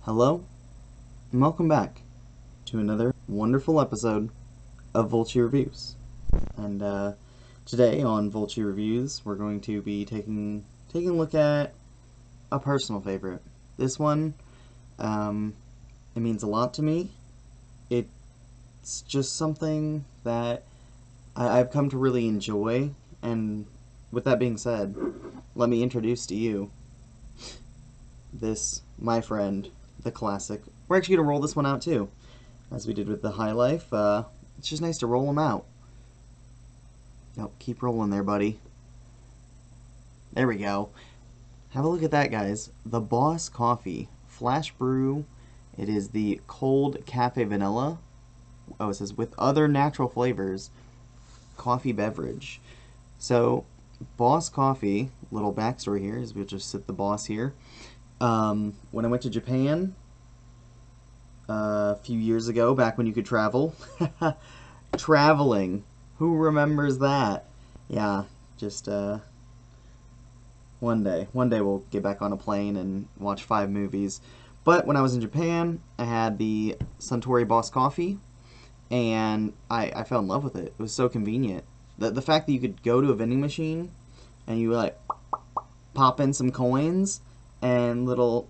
Hello, and welcome back to another wonderful episode of Volchy Reviews. And today on Volchy Reviews, we're going to be taking a look at a personal favorite. This one, it means a lot to me. It's just something that I've come to really enjoy. And with that being said, let me introduce to you this, my friend, the classic. We're actually going to roll this one out too, as we did with the High Life. It's just nice to roll them out. Oh, keep rolling there, buddy. There we go. Have a look at that, guys. The Boss Coffee Flash Brew. It is the cold Café vanilla. Oh, it says with other natural flavors. Coffee beverage. So, Boss Coffee, little backstory here, is we'll just sit the boss here. When I went to Japan a few years ago, back when you could travel, traveling, who remembers that? Yeah, just one day we'll get back on a plane and watch 5 movies. But when I was in Japan, I had the Suntory Boss Coffee, and I fell in love with it. It was so convenient. The fact that you could go to a vending machine and you like pop in some coins and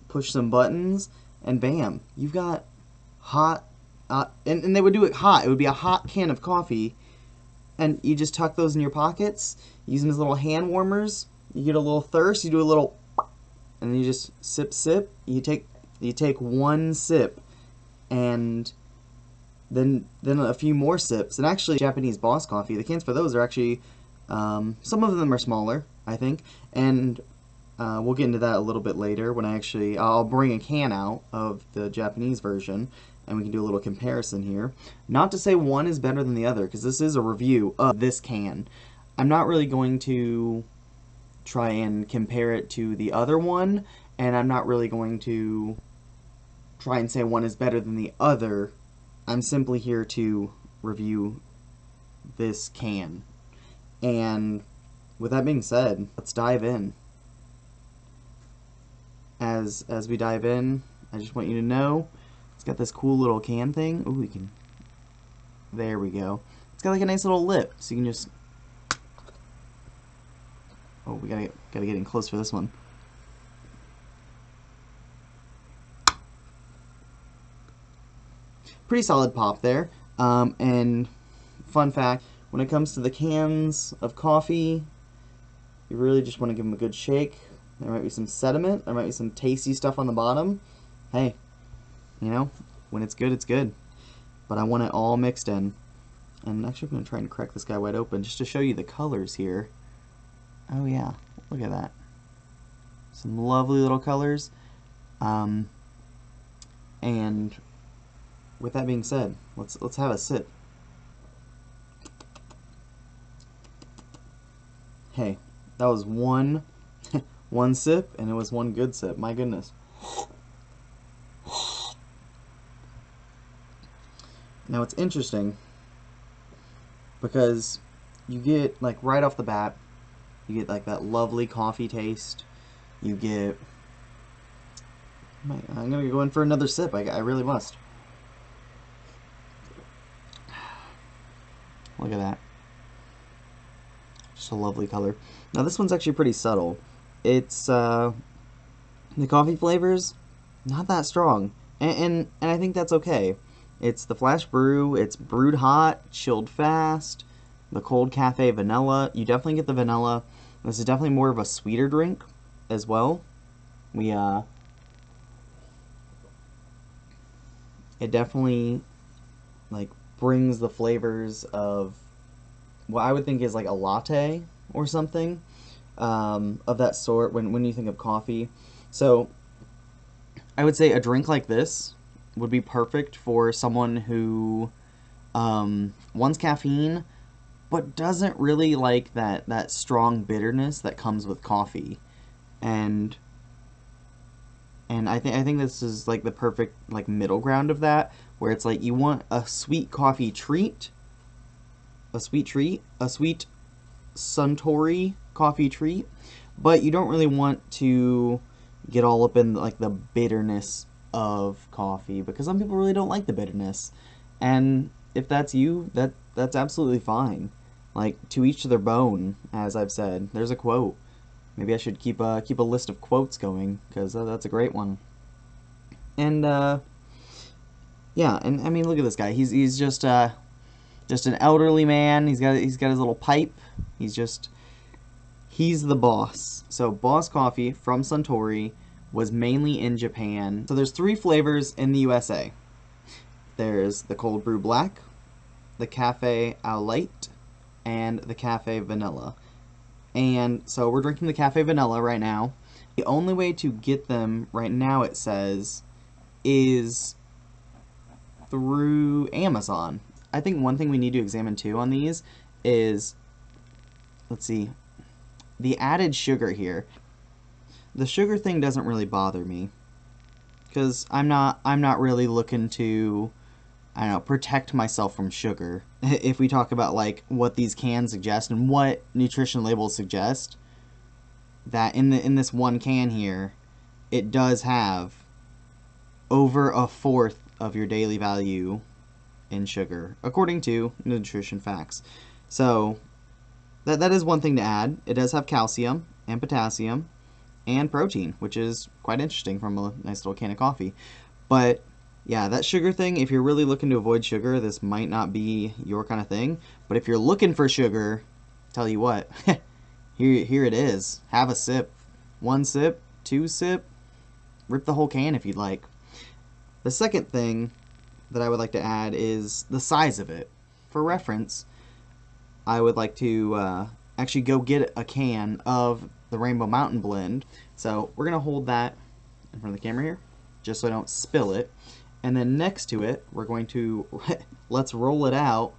push some buttons, and bam, you've got hot, and they would do it hot. It would be a hot can of coffee, and you just tuck those in your pockets, use them as little hand warmers. You get a little thirst, you do a little, and then you just sip. You take one sip, and then a few more sips. And actually, Japanese Boss Coffee, the cans for those are actually, some of them are smaller, I think, and we'll get into that a little bit later when I'll bring a can out of the Japanese version and we can do a little comparison here. Not to say one is better than the other, because this is a review of this can. I'm not really going to try and compare it to the other one, and I'm not really going to try and say one is better than the other. I'm simply here to review this can. And with that being said, let's dive in. As we dive in, I just want you to know it's got this cool little can thing. Ooh, there we go. It's got like a nice little lip, so you can just. Oh, we gotta get in close for this one. Pretty solid pop there. And fun fact: when it comes to the cans of coffee, you really just want to give them a good shake. There might be some sediment. There might be some tasty stuff on the bottom. Hey, you know, when it's good, it's good. But I want it all mixed in. And actually, I'm going to try and crack this guy wide open just to show you the colors here. Oh, yeah. Look at that. Some lovely little colors. And with that being said, let's have a sip. Hey, that was one sip, and it was one good sip. My goodness. Now it's interesting because you get, like, right off the bat, you get like that lovely coffee taste. You get. I'm gonna go in for another sip. I really must. Look at that. Just a lovely color. Now this one's actually pretty subtle. It's the coffee flavors not that strong, and I think that's okay. It's the flash brew. It's brewed hot, chilled fast. The cold Café vanilla. You definitely get the vanilla. This is definitely more of a sweeter drink as well. It definitely like brings the flavors of what I would think is like a latte or something. Of that sort when you think of coffee. So I would say a drink like this would be perfect for someone who wants caffeine but doesn't really like that strong bitterness that comes with coffee. And I think this is like the perfect like middle ground of that, where it's like you want a sweet coffee treat, a sweet Suntory coffee treat, but you don't really want to get all up in like the bitterness of coffee because some people really don't like the bitterness. And if that's you, that's absolutely fine. Like, to each their bone, as I've said. There's a quote. Maybe I should keep a list of quotes going because that's a great one. And yeah, and I mean, look at this guy. He's just an elderly man. He's got his little pipe. He's the boss. So Boss Coffee from Suntory was mainly in Japan. So there's 3 flavors in the USA. There's the cold brew black, the Café au lait, and the Café vanilla. And so we're drinking the Café vanilla right now. The only way to get them right now, it says, is through Amazon. I think one thing we need to examine too on these is, let's see, the added sugar here. The sugar thing doesn't really bother me because I'm not really looking to, I don't know, protect myself from sugar. If we talk about like what these cans suggest and what nutrition labels suggest, that in this one can here, it does have over 1/4 of your daily value in sugar, according to nutrition facts. So that is one thing to add. It does have calcium and potassium and protein, which is quite interesting from a nice little can of coffee. But yeah, that sugar thing, if you're really looking to avoid sugar, this might not be your kind of thing. But if you're looking for sugar, tell you what, here it is. Have a sip. 1 sip, 2 sip, rip the whole can if you'd like. The second thing that I would like to add is the size of it. For reference, I would like to actually go get a can of the Rainbow Mountain Blend. So we're going to hold that in front of the camera here, just so I don't spill it. And then next to it, we're going to, let's roll it out.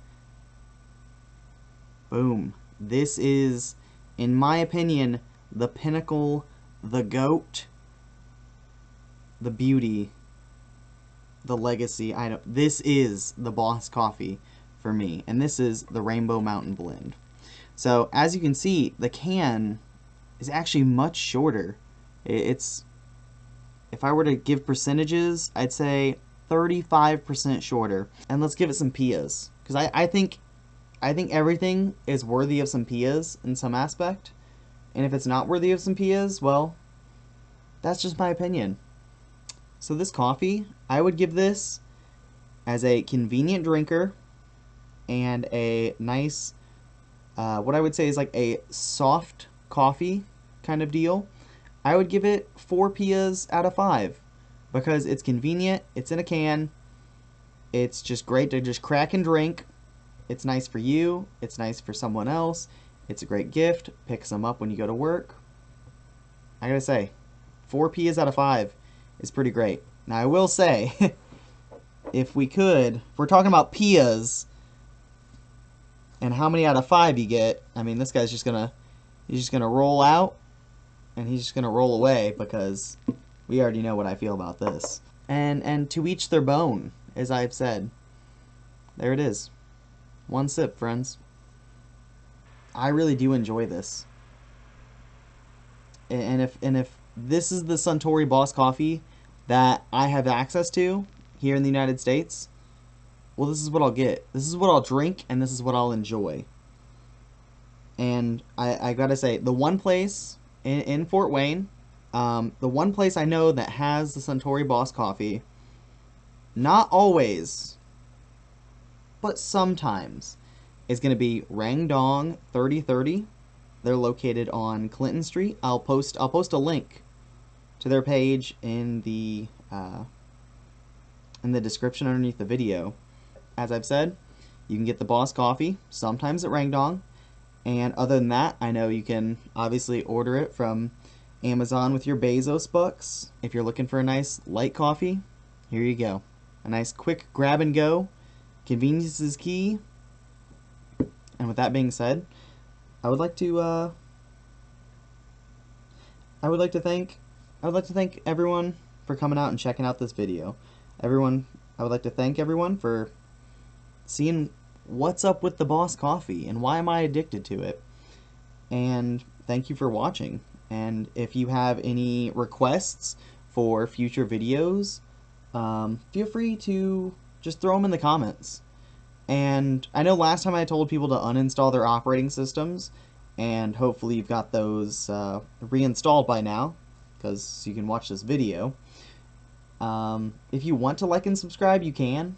Boom. This is, in my opinion, the pinnacle, the GOAT, the beauty, the legacy. This is the Boss Coffee for me. And this is the Rainbow Mountain Blend. So as you can see, the can is actually much shorter. It's, if I were to give percentages, I'd say 35% shorter. And let's give it some pias, because I think everything is worthy of some pias in some aspect. And if it's not worthy of some pias, well, that's just my opinion. So this coffee, I would give this as a convenient drinker and a nice, what I would say is like a soft coffee kind of deal. I would give it 4 pias out of 5 because it's convenient, it's in a can, it's just great to just crack and drink. It's nice for you, it's nice for someone else, it's a great gift, pick some up when you go to work. I gotta say, 4 pias out of 5 is pretty great. Now I will say, if we're talking about pias and how many out of 5 you get, I mean, this guy's just gonna roll out and he's just gonna roll away because we already know what I feel about this. And to each their bone, as I've said. There it is. 1 sip, friends. I really do enjoy this. And if this is the Suntory Boss Coffee that I have access to here in the United States, well, this is what I'll get. This is what I'll drink, and this is what I'll enjoy. And I gotta say, the one place in Fort Wayne, the one place I know that has the Suntory Boss Coffee, not always, but sometimes, is going to be Rangdong 3030. They're located on Clinton Street. I'll post a link to their page in the description underneath the video. As I've said, you can get the Boss Coffee sometimes at Rangdong, and other than that, I know you can obviously order it from Amazon with your Bezos bucks. If you're looking for a nice light coffee, here you go. A nice quick grab and go. Convenience is key. And with that being said, I would like to thank everyone for coming out and checking out this video. I would like to thank everyone for seeing what's up with the Boss Coffee and why am I addicted to it. And thank you for watching. And if you have any requests for future videos, feel free to just throw them in the comments. And I know last time I told people to uninstall their operating systems, and hopefully you've got those reinstalled by now, because you can watch this video. If you want to like and subscribe, you can,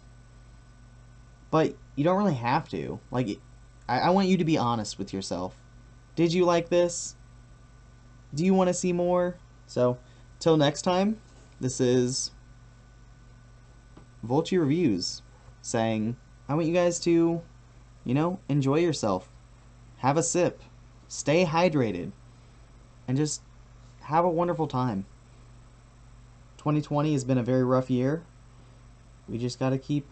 but you don't really have to. Like, I want you to be honest with yourself. Did you like this? Do you want to see more? So, till next time, this is Volchy Reviews saying, I want you guys to, enjoy yourself. Have a sip. Stay hydrated. And just have a wonderful time. 2020 has been a very rough year. We just gotta keep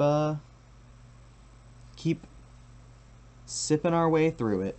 sipping our way through it.